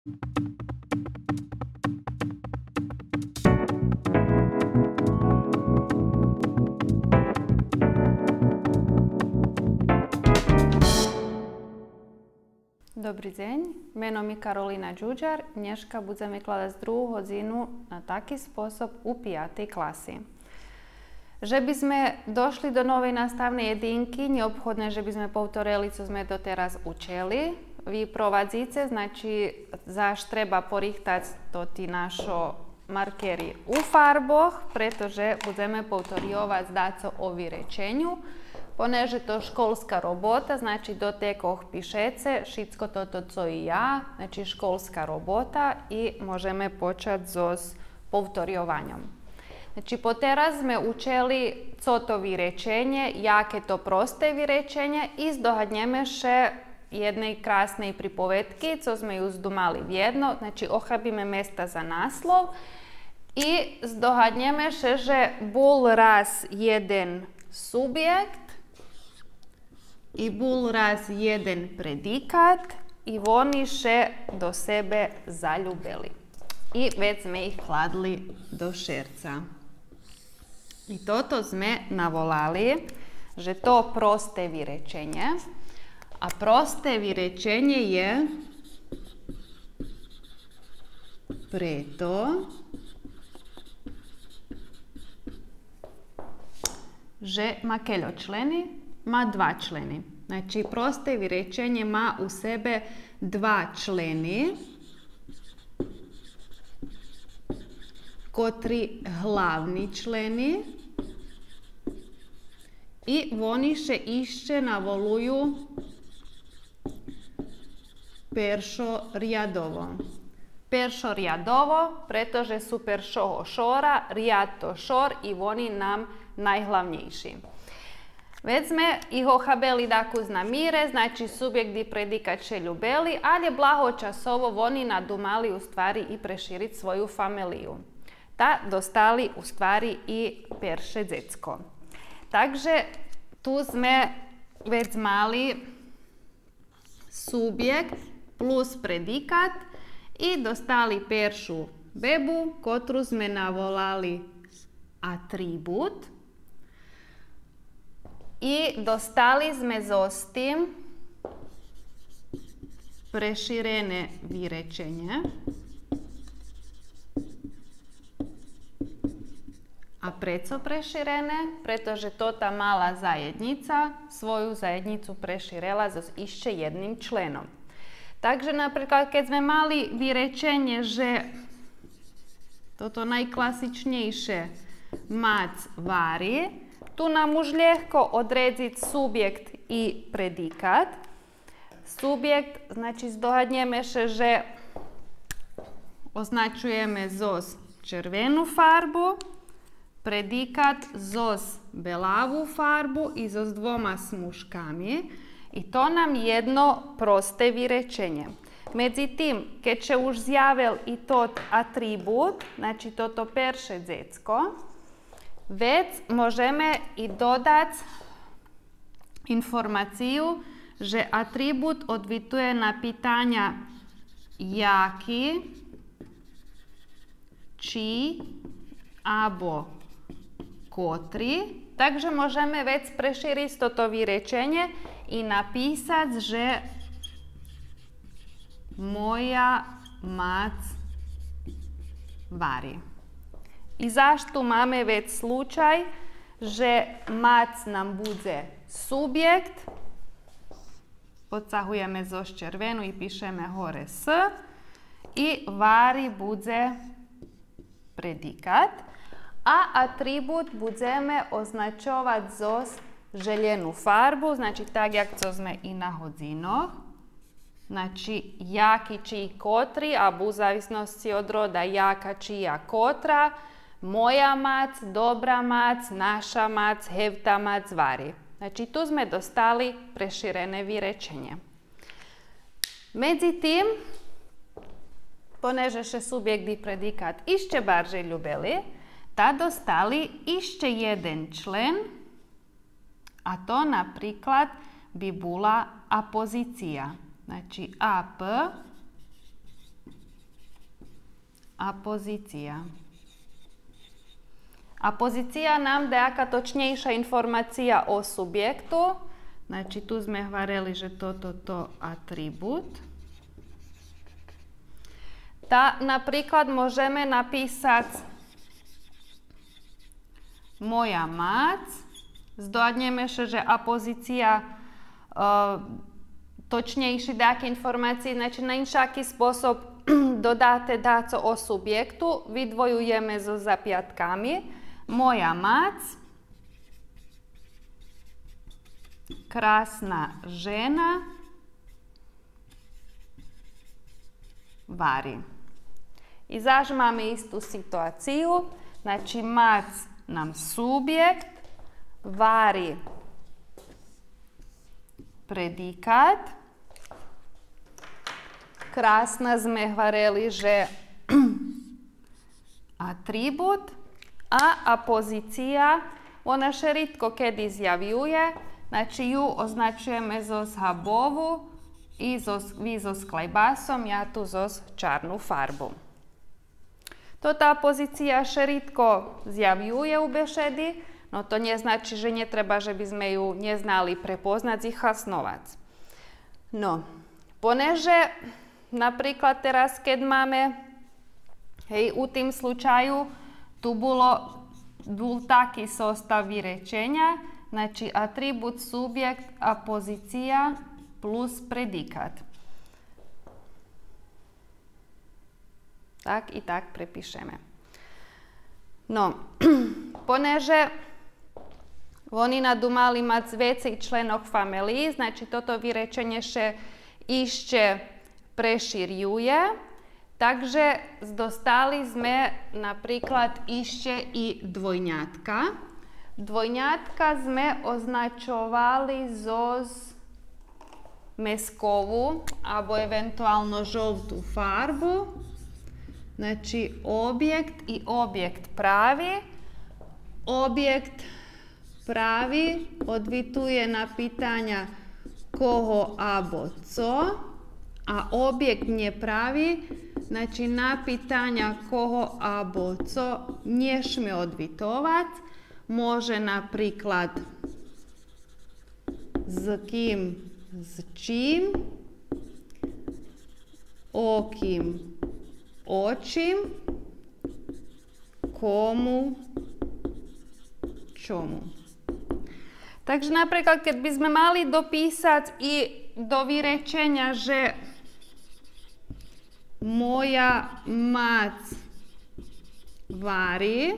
Dobrý deň, meno mi Karolina Đuđar. Dneška budeme kladať druhú hodinu na taký spôsob u 5. klasy. Že by sme došli do novej nastavnej jedinky, neobchodné, že by sme povtorili, co sme doteraz učili. Vy provadzíte, znači zaš treba porihtať to tí našo markery u farboch, pretože budeme povtoriovať zdaco o vyrečenju. Poneže to školska robota, znači do tekoh pišece, všetko toto, co i ja, znači školska robota i možeme počať s povtoriovanjem. Znači poteraz sme učili co to vyrečenje, jaké to prosté vyrečenje i zdohadneme še jednej krásnej pripovetky, co sme ju zdumali v jedno, znači ochabíme mesta za naslov i zdohadneme še, že bol raz jeden subjekt i bol raz jeden predikat i oni še do sebe zaljubili. I već sme ih kladli do šerca. I toto sme navolali, že to prosté vyrečenje. A prosté vyrečenje je preto, že má keľo členy? Má dva členy. Znači, prosté vyrečenje má u sebe dva členy, kotri hlavni členi i oni še išće navoluju peršo rjadovo. Peršo rjadovo, pretože su peršoho šora, rjad to šor i oni nam najhlavnejší. Već sme ih ochabeli daku znamire, znači subjekt i predikat še ljubeli, ali blaho časovo oni nadumali u stvari i preširiti svoju familiju. Ta dostali u stvari i perše dzecko. Takže tu sme već mali subjekt plus predikat i dostali peršu bebu, kotru sme navolali atribut. I dostali sme zostim preširene vyrečenje. A preco preširene? Pretože to ta mala zajednica svoju zajednicu preširela s ešte jedným členom. Takže napríklad, keď sme mali vyrečenje, že toto najklasičnejšie mac vari, tu nam už ľahko odredziť subjekt i predikat. Subjekt, znači zdohadneme še, že označujeme zos červenu farbu, predikat zos belavu farbu i zos dvoma smuškami. I to nam jedno proste vyrečenje. Međutim, keď še už zjavil i tot atribut, znači toto perše dzecko, već možeme i dodati informaciju, že atribut odvituje na pitanja jaki, či, abo kotri. Takže možeme već preširiti toto vyrečenje i napisati, že moja mac vari. I zašto máme već slučaj, že mac nam bude subjekt, podsahujeme zos červenu i pišeme hore s, i vari bude predikat, a atribut budeme označovati zos željenu farbu, znači tak jak co sme i na hodzinoh. Znači jaki čiji kotri, a u zavisnosti od roda jaka čija kotra, moja mac, dobra mac, naša mac, hevta mac vari. Znači tu sme dostali preširene vyrečenje. Međutim, poneže še subjekt i predikat išće barže ljubeli, ta dostali išće jeden člen, a to napriklad bi bula apozicija. Znači AP Apozícia. Apozícia nám dajaká točnejšia informácia o subjektu. Znači tu sme hovorili, že toto atribút. Napríklad môžeme napísať moja mať. Zdôvodníme, že apozícia točnejší dajaké informácie, znači na inšaký spôsob dodáte dáco o subjektu, vydvojujeme so zapiatkami. Moja mať, krásna žena, varí. I zaž máme istú situáciu, znači mať nám subjekt, varí predikát, krásna sme hovorili, že atribút a apozícia, ona še ritko kedy zjavjuje, znači ju označujeme zo zhabovu i vi zo sklejbasom, ja tu zo čarnu farbu. Tota apozícia še ritko zjavjuje u bešedi, no to ne znači, že ne treba, že by sme ju neznali prepoznať i hasnovať. No, poneže napríklad teraz, keď máme, u tým slučaju, tu bol taký sostav vyrečenja, znači atribut, subjekt, apozícia plus predikát. Tak i tak prepišeme. No, poneže oni nadumali mať vecej členok familii, znači toto vyrečenie še ešte preširjuje, takže dostali sme napríklad ešte i dvojňatka. Dvojňatka sme označovali zo meskovu alebo eventuálno žoltú farbu. Znači objekt i objekt pravi. Objekt pravi odvituje na pitanja koho abo co, a objekt nepravi, znači na pitanja koho abo co nješme odvitovať. Može napríklad s kým, s čím, o kým, o čím, komu, čomu. Takže napríklad, keď by sme mali dopísať i do vyrečenia, že moja mať varí,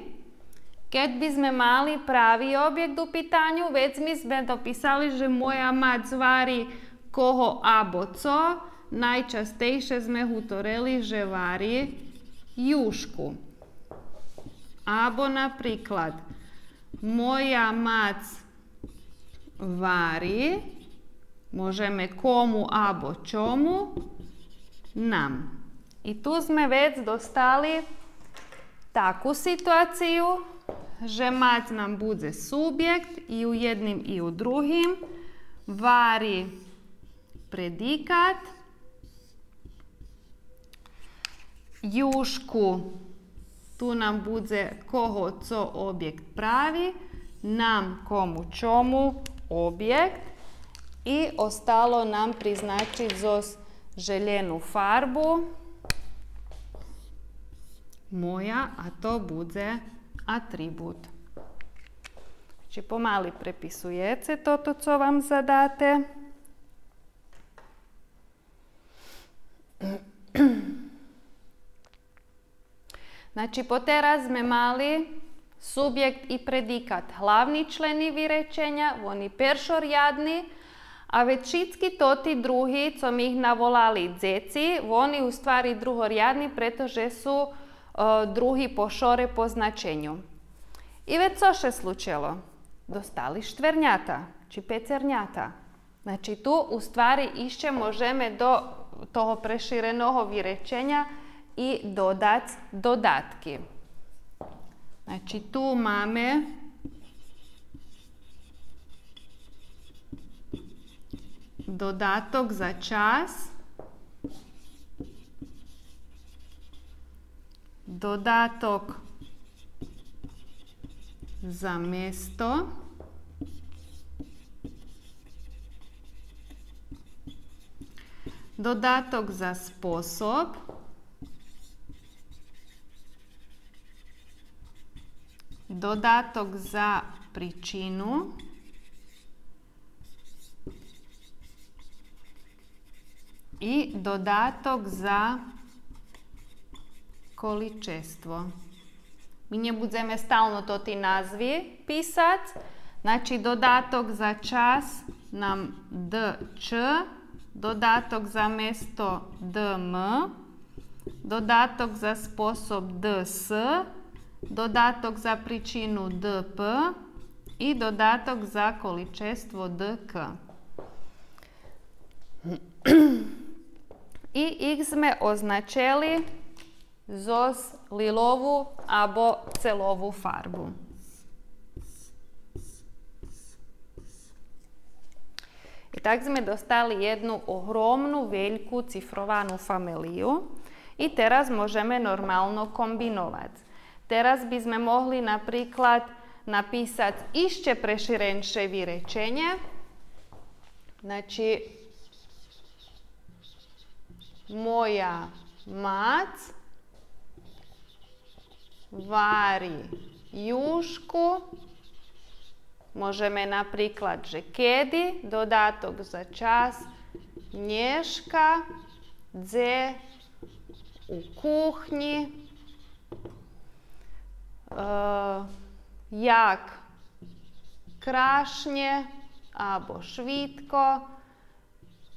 keď by sme mali pravý objekt u pitanju, već my sme dopísali, že moja mať varí koho abo co, najčastejšie sme hutoreli, že varí jušku. Abo napríklad, moja mať varí, môžeme komu abo čomu, nám. I tu sme već dostali takú situáciu, že mať nám bude subjekt i u jednim i u drugim, varí predikát, jušku, tu nám bude koho co objekt pravi, nám komu čomu objekt i ostalo nám priznačiť zo željenú farbu moja, a to bude atribút. Či pomaly prepisujete toto, co vám zadáte. Znači, poteraz sme mali subjekt i predikát. Hlavní členy vyrečenia, oni peršoriadni, a već všetky toti drugi, co mi ih navolali dzeci, oni u stvari druhoriadni, pretože su drugi po šore po značenju. I već co še slučilo? Dostali štvernjata, či pecernjata. Znači tu u stvari išće možeme do toho preširenog vyrečenja i dodati dodatki. Znači tu máme dodatok za čas dodatok za mesto, dodatok za spôsob, dodatok za príčinu, i dodatok za količestvo. My nebudeme stalno to ti nazvi písať. Znači dodatok za čas nám dč, dodatok za mesto dm, dodatok za spôsob ds, dodatok za príčinu dp i dodatok za količestvo dk. I ih sme označili zos lilovú alebo celovú farbu. I tak sme dostali jednu ohromnú veľkú cifrovanú familiu i teraz môžeme normálno kombinovať. Teraz by sme mohli napríklad napísať ešte preširenšie vyrečenie. Znači, moja mať varí jušku. Môžeme napríklad, že kedy, dodatok za čas, Dneška dze u kuchni, jak krašne alebo švítko,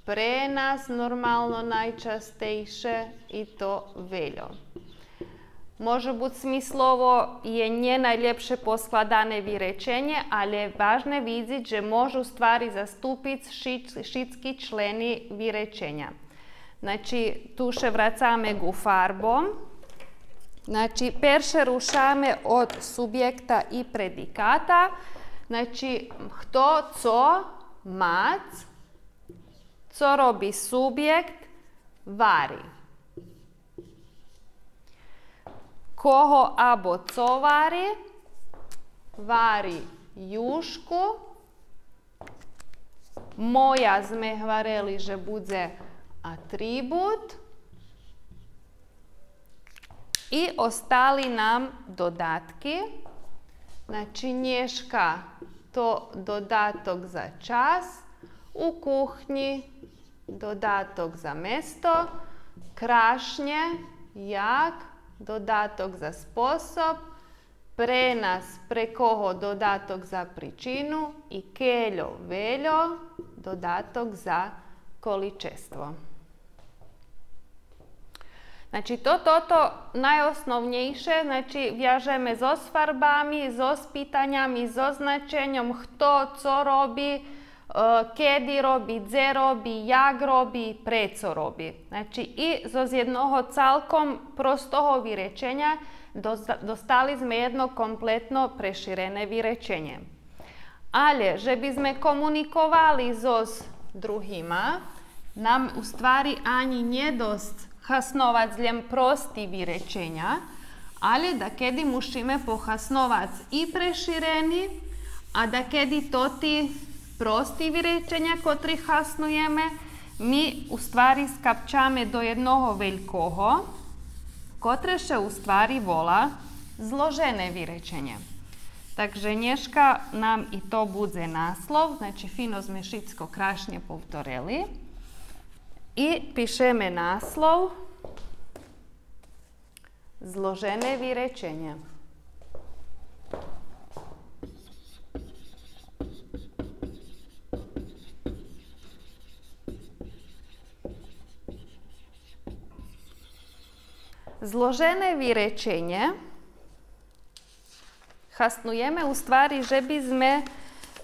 pre nás normálno najčastejšie i to veľo. Môže byť smyslovo je nie najlepšie poskladané vyrečenie, ale je vážne vidieť, že môžu stvari zastúpiť všetky členy vyrečenia. Znači, tu še vracame ku farbom. Znači, perše rušame od subjekta i predikata. Znači, kto, co, mať, co robí subjekt, varí. Koho abo co varí? Varí jušku. Moja sme hvareli, že bude atribut. I ostali nám dodatky. Znači, Dneška to dodatok za čas. U kuchni dodatok za mesto. Krašnje, jak, dodatok za spôsob, pre nás, pre koho dodatok za príčinu i keľo, veľo, dodatok za količestvo. Znači, toto najosnovnejšie, znači, viažeme so s farbami, so s pýtaniami, so značenjom, kto, co robí, kedy robí, dze robí, jak robí, preco robí. Znači i z jednoho celkom prostoho vyrečenia dostali sme jedno kompletno preširené vyrečenie. Ale, že by sme komunikovali so s druhýma, nám u stvari ani nedost hasnovať len prosti vyrečenia, ale da kedy musíme pohasnovať i preširení, a da kedy to ti prosti vyrečenia, ktorý hasnujeme, my u stvari skapčame do jednoho veľkoho, ktoré še u stvari volá zložené vyrečenie. Takže Dneška nám i to bude náslov, znači fino sme všetko krásne povtorili. I píšeme náslov zložené vyrečenie. Zložené vyrečenie hasnujeme u stvari, že by sme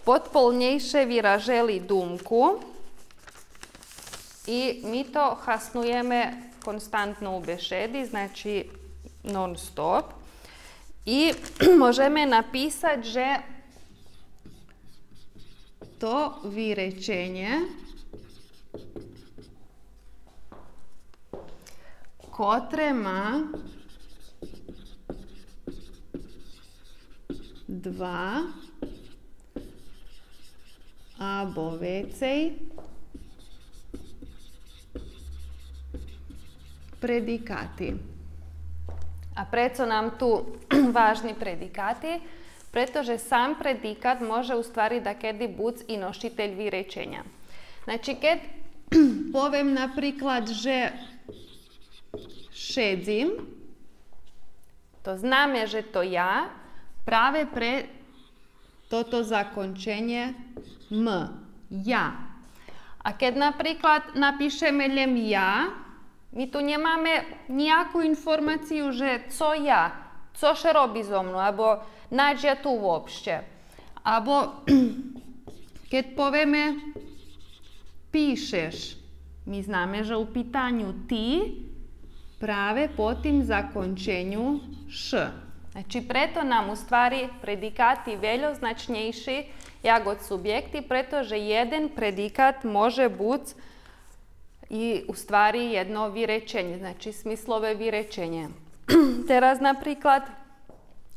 podpolnejšie vyraželi dumku i my to hasnujeme konstantno u bešedi, znači non stop. I môžeme napísať, že to vyrečenie ktoré má dva або веcej predikati. A prečo nám tu vážni predikáty? Pretože sám predikát može ustvari dakedy buc i nositeľ vyrečenia. Znači, keď poviem napríklad, že šedzim, to znamená, že to ja práve pre toto zakončenie m. Ja. A keď napríklad napíšeme len ja, my tu nemáme nejakú informáciu, že co ja, co še robí so mnou, alebo nač ja tu uopšte. Alebo keď povieme píšeš, my známe, že u pitanju ty práve po tým zakončeniu š. Znači, preto nám u stvari predikáty veľoznačnejší jak od subjekti, pretože jeden predikat može buť i u stvari jedno vyrečenje, znači smislové vyrečenje. Teraz napríklad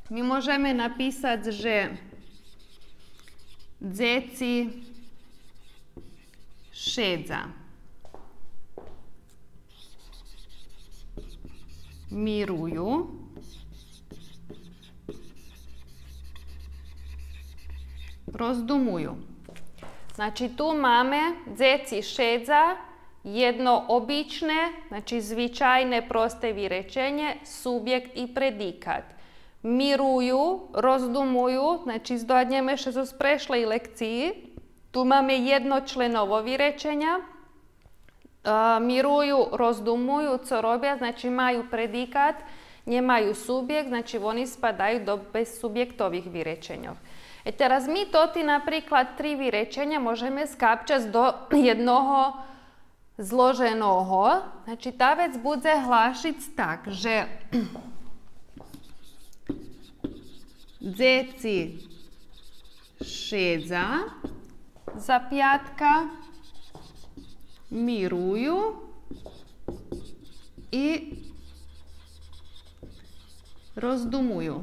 my môžeme napísať, že dzeci šedza. Mirujú. Rozdumujú. Znači tu máme dzeci šedza, jedno običné, znači zvyčajné prosté vyrečenie, subjekt i predikat. Mirujú, rozdumujú, znači zdôvodneme ešte zo prešlej lekcii. Tu máme jednočlenovo vyrečenia. Mirujú, rozdumujú, co robia, znači majú predikat, nemajú subjekt, znači oni spadajú do bezsubjektových vyrečeniov. Teraz my toti napríklad tri vyrečenia môžeme skapčať do jednoho zloženého. Znači tá vec bude hlášiť tak, že dzeci šedza, zapiatka, mirujú i rozdumujú.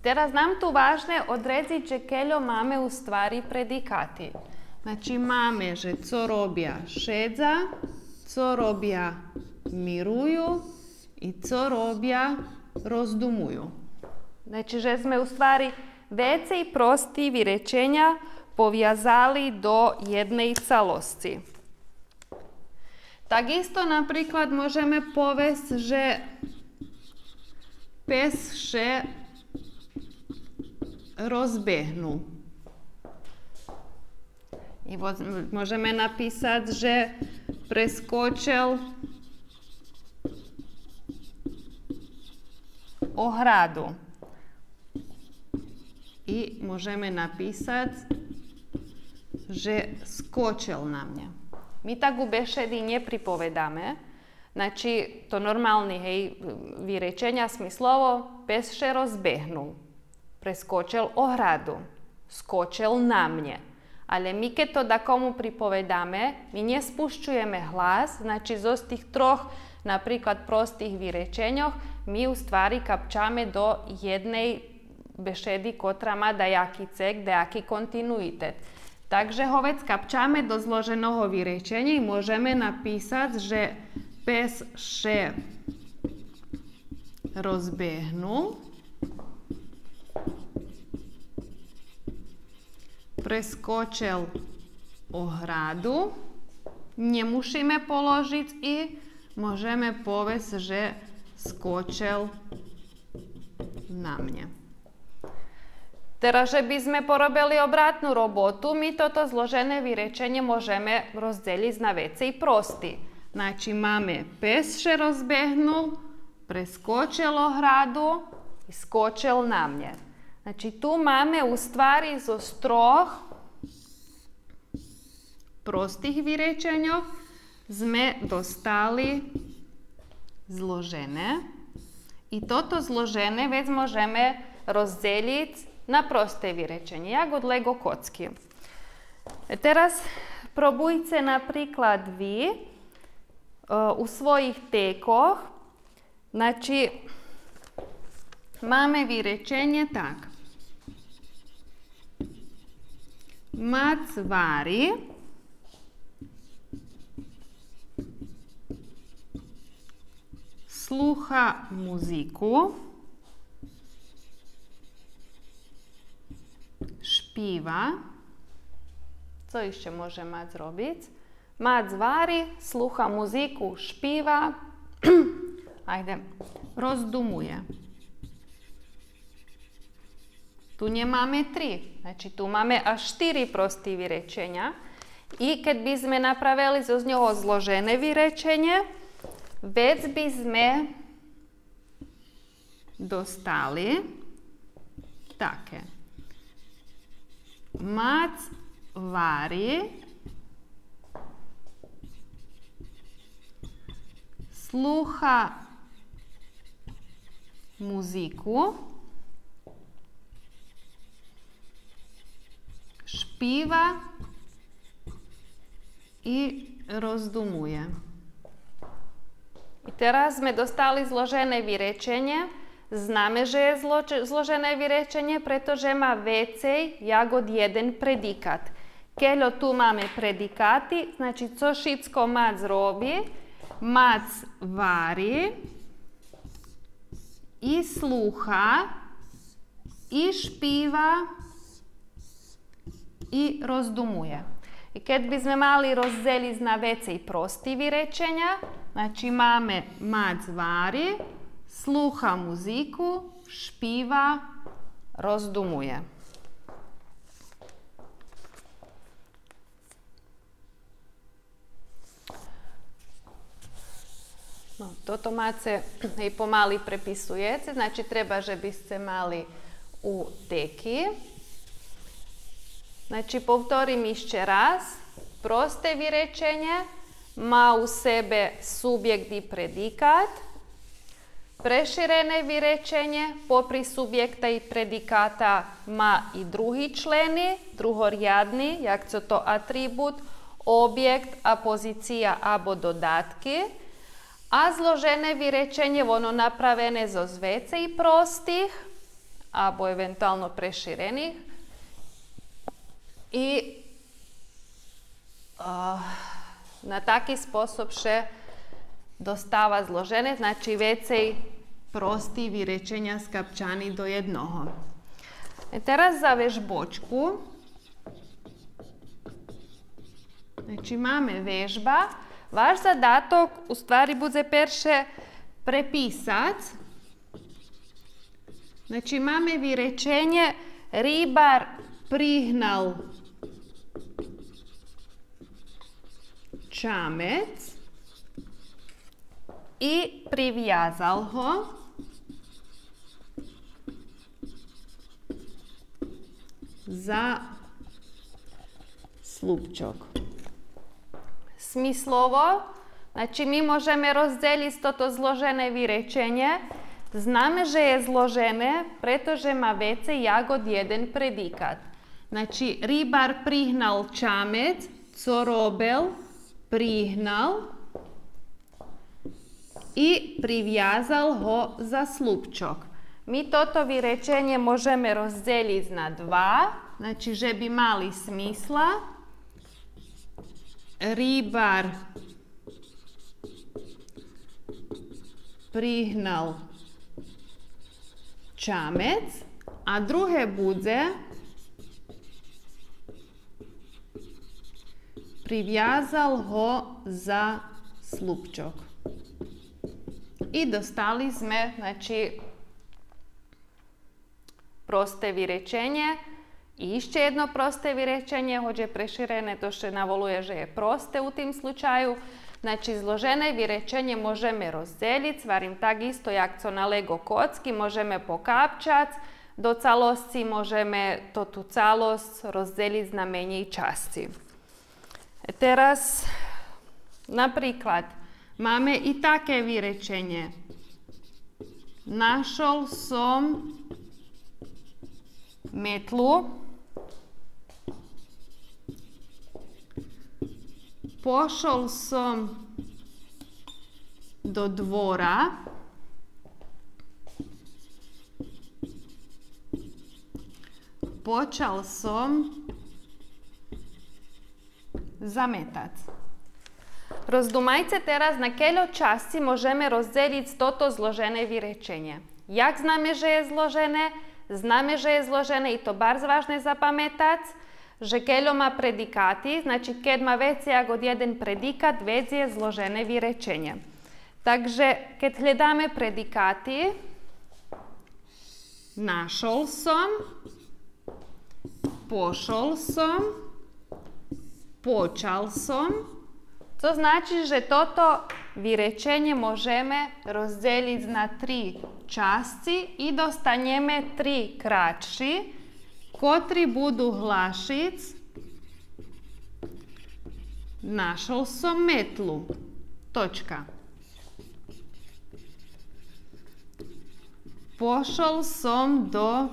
Teraz nám tu vážne odredziť, že keľo máme u stvari predikáty. Znači máme, že co robia šedza, co robia mirujú i co robia rozdumujú. Znači, že sme u stvari vecej prostí vyrečenia poviazali do jednej celosti. Takisto napríklad môžeme povesť, že pes še rozbehnú. I môžeme napísať, že preskočil ohradu. I môžeme napísať, že skočil na mňa. My tak u bešedy nepripovedáme. Znači, to normálne, vyrečenia smyslovo, pes še rozbehnul. Preskočil ohradu. Skočil na mne. Ale my keď to takomu pripovedáme, my nespúšťujeme hlas, znači zo z tých troch napríklad prostých vyrečenioch, my u stvari kapčame do jednej bešedy, kotra má dajaký cek, dajaký kontinuitet. Takže hovec kapčame do zloženého vyrečenia i môžeme napísať, že pes še rozbehnul, preskočil ohradu, nemusíme položiť i, môžeme povesť, že skočil na mne. Teraz, že by sme porobili obratnú robotu, my toto zložené vyrečenie môžeme rozdeliť na vecej prosty. Znači, máme pes še rozbehnul, preskočil ohradu i skočil na mne. Znači, tu máme u stvari zo troch prostých vyrečenioch sme dostali zložené. I toto zložené vec môžeme rozdeliť na prosté vyrečenie, jak od Lego kocky. Teraz probujte napríklad vy u svojich tekoch. Znači, máme vyrečenie tak. Mac vari. Slucha muziku. Špíva. Co ešte môže Mac robiť? Mac vari, slucha muziku, špíva. Ajde, rozdumuje. Tu nemáme 3, znači tu máme až 4 prosté vyrečenia. I keď by sme napravili zo z neho zložené vyrečenie, vec by sme dostali také. Mac vari, slucha muziku, špíva i rozdumuje. I teraz sme dostali zložené vyrečenie. Známe, že je zložené vyrečenie, pretože má viacej jak od jeden predikát. Keď tu máme predikáty, znači co všetko Mac robí? Mac vari i slucha i špíva i rozdumuje. I keď by sme mali rozdeliť na vecej prosté vyrečenia, znači máme Mac vari, slucha muziku, špíva, rozdumuje. No, toto máte pomaly prepisujete, znači treba, že by ste mali u teky. Znači, povtorim ešte raz. Prosté vyrečenie má u sebe subjekt i predikát. Preširené vyrečenie popri subjekta i predikáta má i druhý členy, druhoriadny, jak co to atribut, objekt a pozícia abo dodatky. A zložené vyrečenie, ono napravené zo vecej prostých, abo eventuálno preširených. I na taký spôsob še dostáva zložené, znači vecej prostí vyrečenia skapčaní do jednoho. Teraz za vežbočku. Znači máme vežba. Váš zadatok u stvari bude perše prepisať. Znači máme vyrečenie rybar prihnal čamec i priviazal ho za slupčok. Smyslovo, znači my môžeme rozdeliť toto zložené vyrečenie. Známe, že je zložené, pretože má vecej jak od jeden predikát. Znači, rybar prihnal čamec, co robil? Prihnal i priviazal ho za slupčok. My toto vyrečenie môžeme rozdeliť na 2, znači, že by mali smysla. Rybar prihnal čamec a druhé bude priviazal ho za slupčok. I dostali sme, znači, prosté vyrečenie. I ešte jedno prosté vyrečenie, hoď je preširené, to še navoluje, že je prosté u tým slučaju. Znači, zložené vyrečenie môžeme rozdeliť, svarím takisto, jak co na Lego kocky, môžeme pokapčať. Do calosti môžeme tú calosť rozdeliť na menej časti. Teraz napríklad máme i také vyrečenie. Našol som metlu, pošol som do dvora, počal som zametac. Rozdumajcie teraz, na keľo časti môžeme rozdeliť toto zložené vyrečenie. Jak známe, že je zložené? Známe, že je zložené, i to bardzo važné zapamätať, že keľo má predikáty, znači keď má veci ako jeden predikát, vec je zložené vyrečenie. Takže keď hľadáme predikáty, našol som, pošol som, počal som. To znači, že toto vyrečenie môžeme rozdeliť na 3 časti i dostaneme 3 kratší, kotri budu hlašic. Našol som metlu. Točka. Pošol som do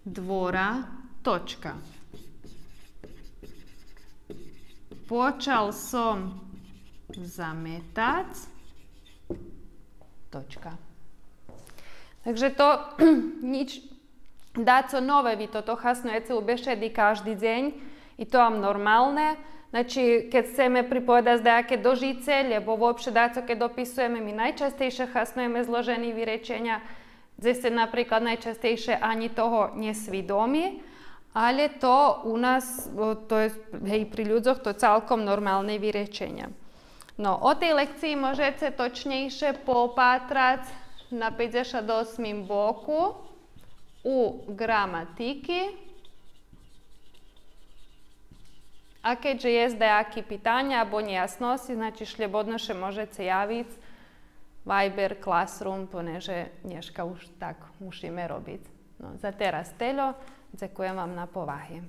dvora. Točka. Počal som zametac. Točka. Takže to nič dáco nové, vy toto hasnujete u bešedi každý deň i to vám normálne. Znači, keď chceme pripovedať nejaké dožice, lebo vôbšte dáco, keď opisujeme, my najčastejšie hasnujeme zložení vyrečenia, kde ste napríklad najčastejšie ani toho nesvidomí, ale to u nás, to je, hej, pri ľuďoch to celkom normálne vyrečenia. No, o tej lekcii môžete točnejšie popátrať na 58. boku u gramatiky. A keďže je nejaké pitanja alebo nejasnosti, znači slobodno še môžete javiť Viber, Classroom, poneže dneška už tak musíme robiť. No, za teraz telo. Ďakujem vám na povahe.